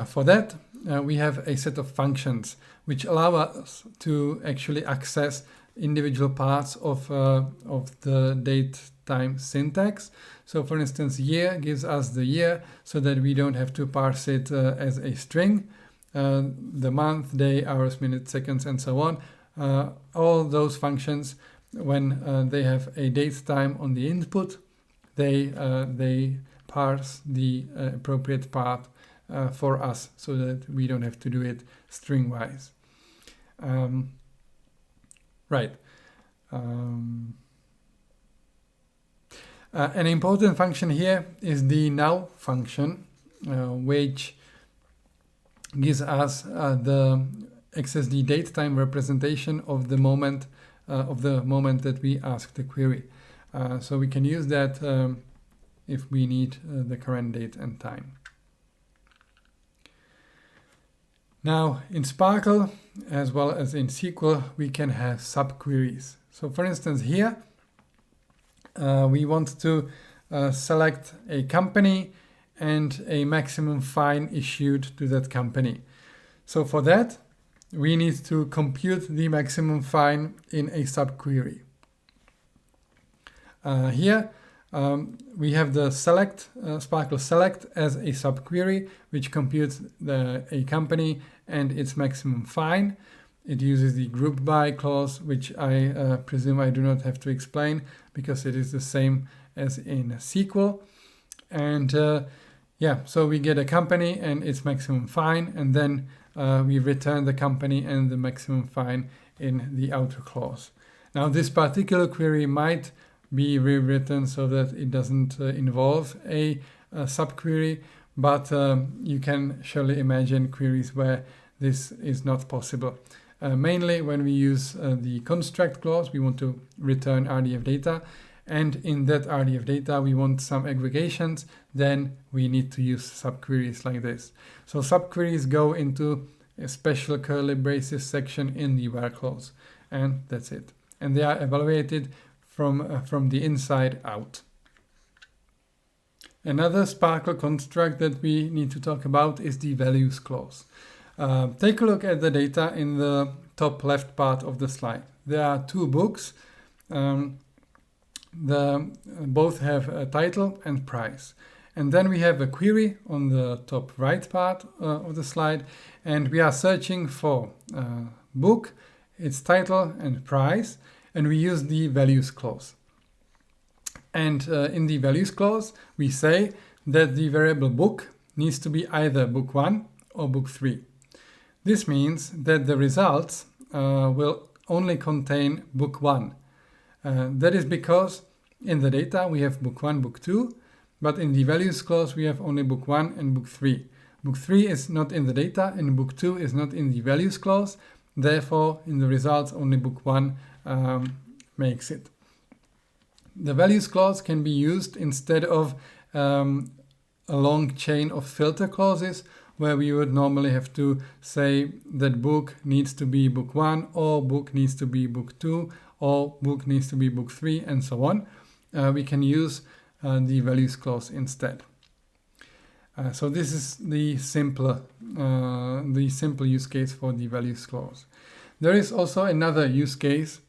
for that, we have a set of functions which allow us to actually access individual parts of the date time syntax. So for instance, year gives us the year so that we don't have to parse it as a string. The month, day, hours, minutes, seconds, and so on. All those functions, when they have a date time on the input, they parse the appropriate part for us so that we don't have to do it string-wise. Right. An important function here is the now function, which gives us the XSD datetime representation of the moment that we ask the query. So we can use that if we need the current date and time. Now, in SPARQL, as well as in SQL, we can have subqueries. So for instance, here, we want to select a company and a maximum fine issued to that company. So for that, we need to compute the maximum fine in a subquery. Here, we have the select, SPARQL select as a subquery, which computes a company and its maximum fine. It uses the group by clause, which I presume I do not have to explain because it is the same as in SQL. And yeah, so we get a company and its maximum fine, and then we return the company and the maximum fine in the outer clause. Now, this particular query might be rewritten so that it doesn't involve a subquery, but you can surely imagine queries where this is not possible. Mainly when we use the construct clause, we want to return Rdf data, and in that Rdf data we want some aggregations, then we need to use subqueries like this. So subqueries go into a special curly braces section in the where clause, and that's it. And they are evaluated from the inside out. Another SPARQL construct that we need to talk about is the values clause. Take a look at the data in the top left part of the slide. There are two books. Both have a title and price. And then we have a query on the top right part of the slide, and we are searching for book, its title and price, and we use the values clause. And in the values clause, we say that the variable book needs to be either book 1 or book 3. This means that the results will only contain book 1. That is because in the data we have book 1, book 2, but in the values clause we have only book 1 and book 3. Book 3 is not in the data and book 2 is not in the values clause. Therefore, in the results only book 1 makes it. The values clause can be used instead of a long chain of filter clauses, where we would normally have to say that book needs to be book 1, or book needs to be book 2, or book needs to be book 3, and so on. We can use the values clause instead. So this is the simple use case for the values clause. There is also another use case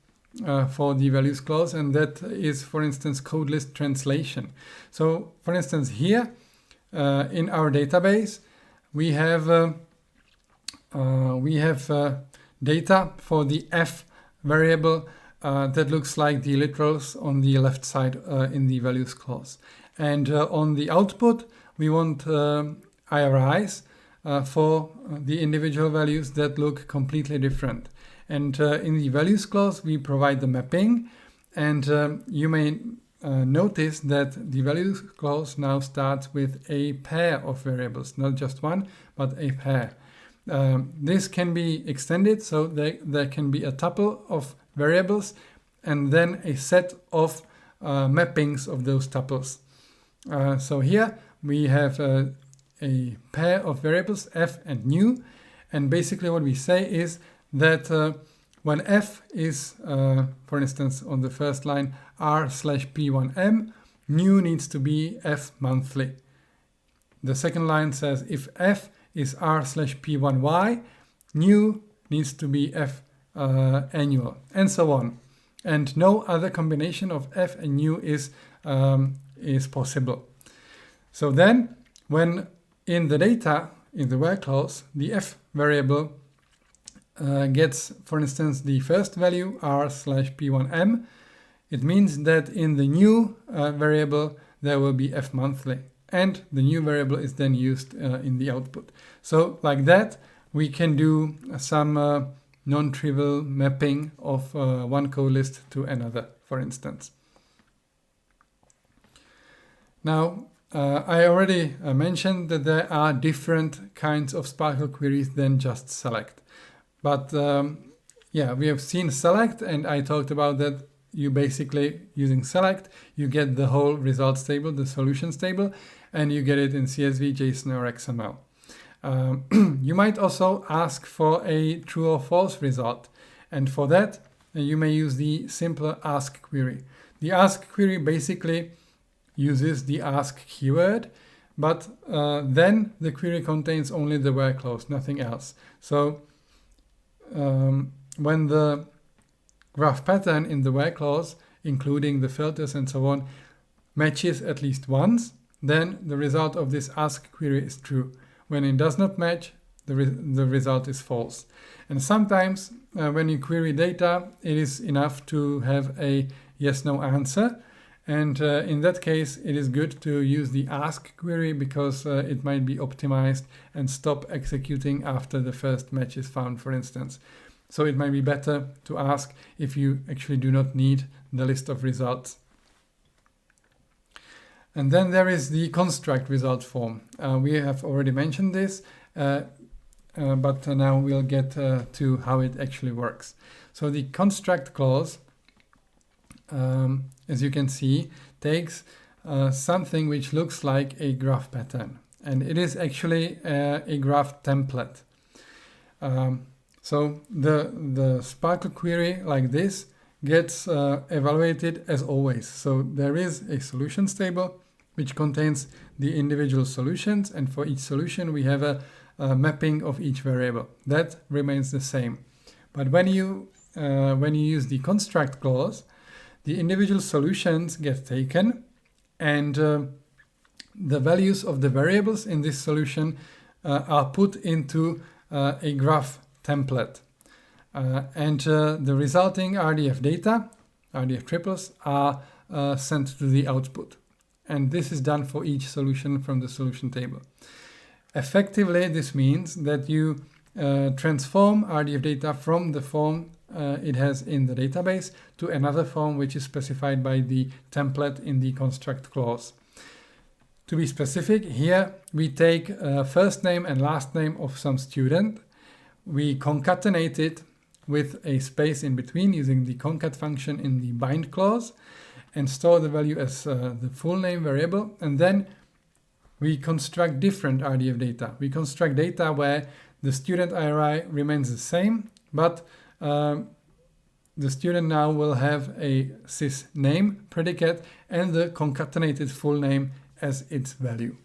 for the values clause, and that is, for instance, Codelist Translation. So, for instance, here in our database, we have data for the f variable that looks like the literals on the left side in the values clause. And on the output, we want IRIs for the individual values that look completely different. And in the values clause, we provide the mapping. And you may notice that the values clause now starts with a pair of variables, not just one, but a pair. This can be extended, so there can be a tuple of variables and then a set of mappings of those tuples. So here we have a pair of variables, f and new, and basically what we say is that when f is, for instance, on the first line r/p1m, new needs to be f monthly. The second line says if f is r/p1y, new needs to be f annual, and so on. And no other combination of f and new is possible. So then, when in the data, in the where clause, the f variable gets, for instance, the first value r/p1m, it means that in the new variable there will be f monthly, and the new variable is then used in the output. So like that, we can do some non-trivial mapping of one colist to another, for instance. Now, I already mentioned that there are different kinds of SPARQL queries than just select. But yeah, we have seen select, and I talked about that you basically, using select, you get the whole results table, the solutions table, and you get it in CSV, JSON, or XML. You might also ask for a true or false result. And for that, you may use the simpler ask query. The ask query basically uses the ask keyword, but then the query contains only the where clause, nothing else. So when the graph pattern in the where clause, including the filters and so on, matches at least once, then the result of this ask query is true. When it does not match, the result is false. And sometimes when you query data, it is enough to have a yes/no answer. And in that case, it is good to use the ask query because it might be optimized and stop executing after the first match is found, for instance. So it might be better to ask if you actually do not need the list of results. And then there is the construct result form. We have already mentioned this, but now we'll get to how it actually works. So the construct clause, as you can see, takes something which looks like a graph pattern. And it is actually a graph template. So the SPARQL query like this gets evaluated as always. So there is a solutions table which contains the individual solutions, and for each solution we have a mapping of each variable. That remains the same. But when you use the construct clause, the individual solutions get taken, and the values of the variables in this solution are put into a graph template. And the resulting RDF data, RDF triples, are sent to the output. And this is done for each solution from the solution table. Effectively, this means that you transform RDF data from the form it has in the database to another form which is specified by the template in the construct clause. To be specific, here we take first name and last name of some student. We concatenate it with a space in between using the concat function in the bind clause and store the value as the full name variable. And then we construct different RDF data. We construct data where the student IRI remains the same, but the student now will have a sys name predicate and the concatenated full name as its value.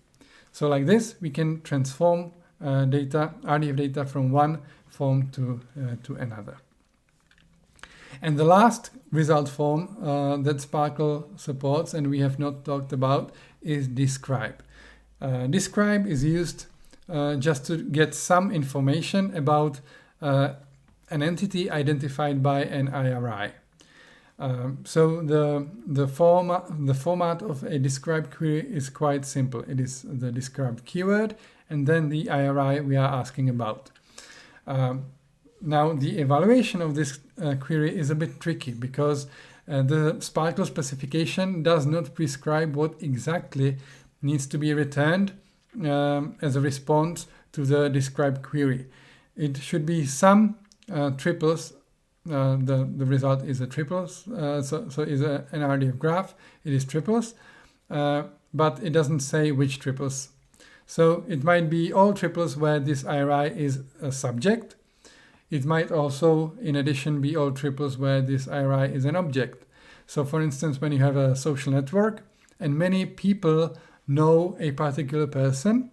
So like this, we can transform RDF data from one form to another. And the last result form that SPARQL supports, and we have not talked about, is describe. Describe is used just to get some information about an entity identified by an IRI. So the format of a described query is quite simple. It is the described keyword and then the IRI we are asking about. Now the evaluation of this query is a bit tricky because the SPARQL specification does not prescribe what exactly needs to be returned as a response to the described query. It should be some triples. The result is a triples, so is an RDF graph. It is triples, but it doesn't say which triples. So it might be all triples where this IRI is a subject. It might also, in addition, be all triples where this IRI is an object. So for instance, when you have a social network and many people know a particular person,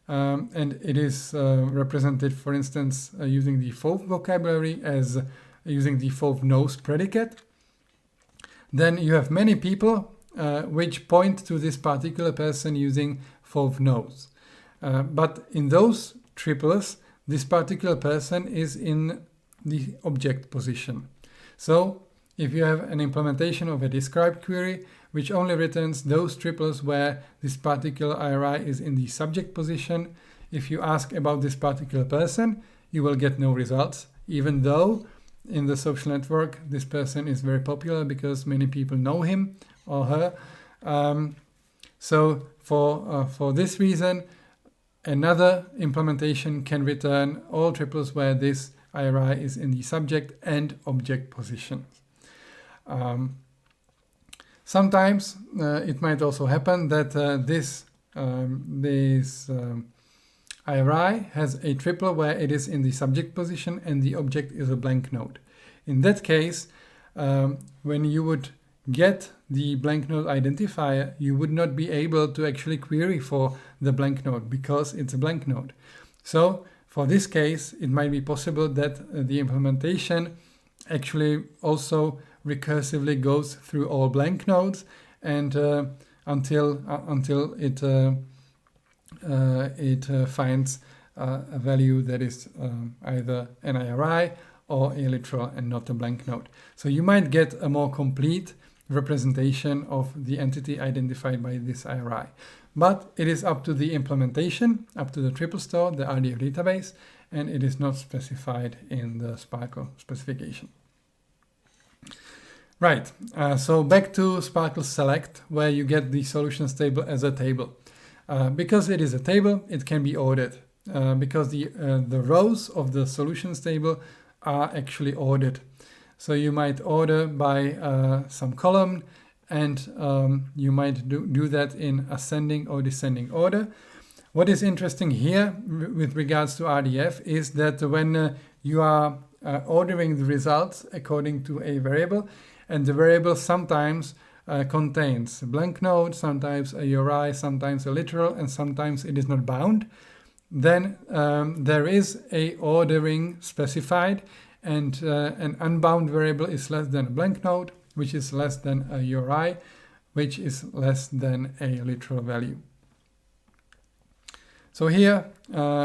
and it is represented, for instance, using the FOV vocabulary as using the FOV knows predicate, then you have many people which point to this particular person using FOV knows. But in those triples, this particular person is in the object position. So if you have an implementation of a described query which only returns those triples where this particular IRI is in the subject position, if you ask about this particular person, you will get no results, even though in the social network this person is very popular because many people know him or her. So for this reason, another implementation can return all triples where this IRI is in the subject and object positions. Sometimes it might also happen that this IRI has a triple where it is in the subject position and the object is a blank node. In that case, when you would get the blank node identifier, you would not be able to actually query for the blank node because it's a blank node. So for this case, it might be possible that the implementation actually also recursively goes through all blank nodes and until it finds a value that is either an IRI or a literal and not a blank node. So you might get a more complete representation of the entity identified by this IRI. But it is up to the implementation, up to the triple store, the RDF database, and it is not specified in the SPARQL specification. Right, so back to SPARQL select, where you get the solutions table as a table. Because it is a table, it can be ordered. Because the rows of the solutions table are actually ordered. So you might order by some column, and you might do that in ascending or descending order. What is interesting here with regards to RDF is that when you are ordering the results according to a variable, and the variable sometimes contains a blank node, sometimes a URI, sometimes a literal, and sometimes it is not bound, then there is a ordering specified, and an unbound variable is less than a blank node, which is less than a URI, which is less than a literal value. So here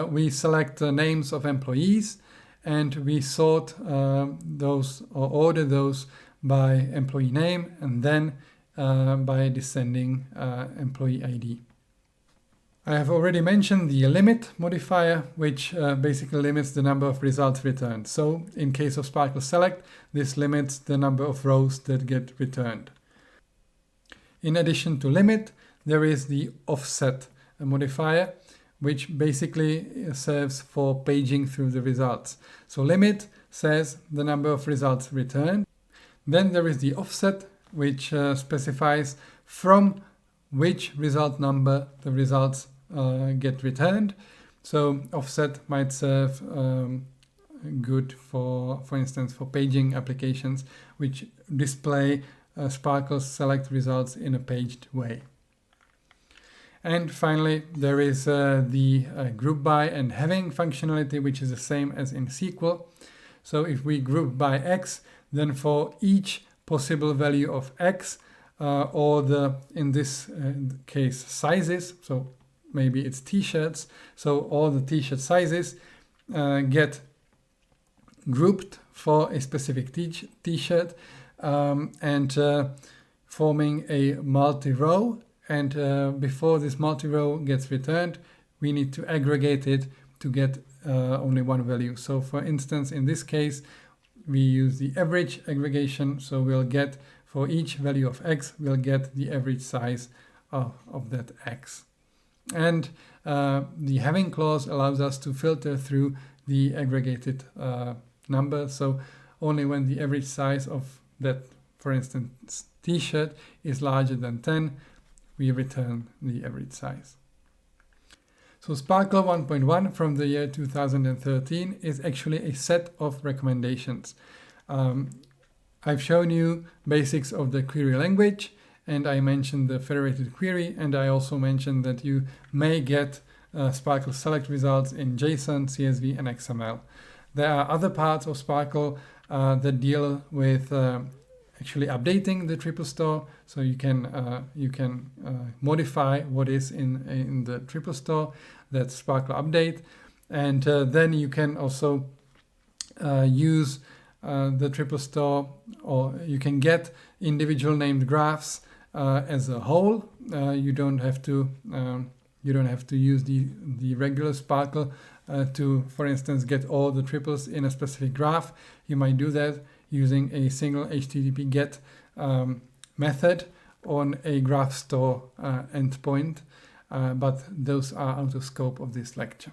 we select the names of employees, and we sort those or order those by employee name and then by descending employee ID. I have already mentioned the limit modifier, which basically limits the number of results returned. So in case of SPARQL select, this limits the number of rows that get returned. In addition to limit, there is the offset modifier, which basically serves for paging through the results. So limit says the number of results returned. Then there is the offset, which specifies from which result number the results get returned. So offset might serve good for instance, for paging applications which display SPARQL select results in a paged way. And finally, there is the group by and having functionality, which is the same as in SQL. So if we group by X, then for each possible value of X, or in this case sizes, so maybe it's t-shirts. So all the t-shirt sizes get grouped for a specific t-shirt and forming a multi-row. And before this multi-row gets returned, we need to aggregate it to get only one value. So for instance, in this case, we use the average aggregation. So we'll get, for each value of x, we'll get the average size of that x. And the having clause allows us to filter through the aggregated number. So only when the average size of that, for instance, t-shirt is larger than 10, we return the average size. So SPARQL 1.1 from the year 2013 is actually a set of recommendations. I've shown you basics of the query language, and I mentioned the federated query, and I also mentioned that you may get SPARQL select results in JSON, CSV, and XML. There are other parts of SPARQL that deal with actually updating the triple store. So you can modify what is in the triple store. That's SPARQL update, and then you can also use the triple store, or you can get individual named graphs as a whole. You don't have to use the regular SPARQL to, for instance, get all the triples in a specific graph. You might do that using a single HTTP GET method on a graph store endpoint, but those are out of scope of this lecture.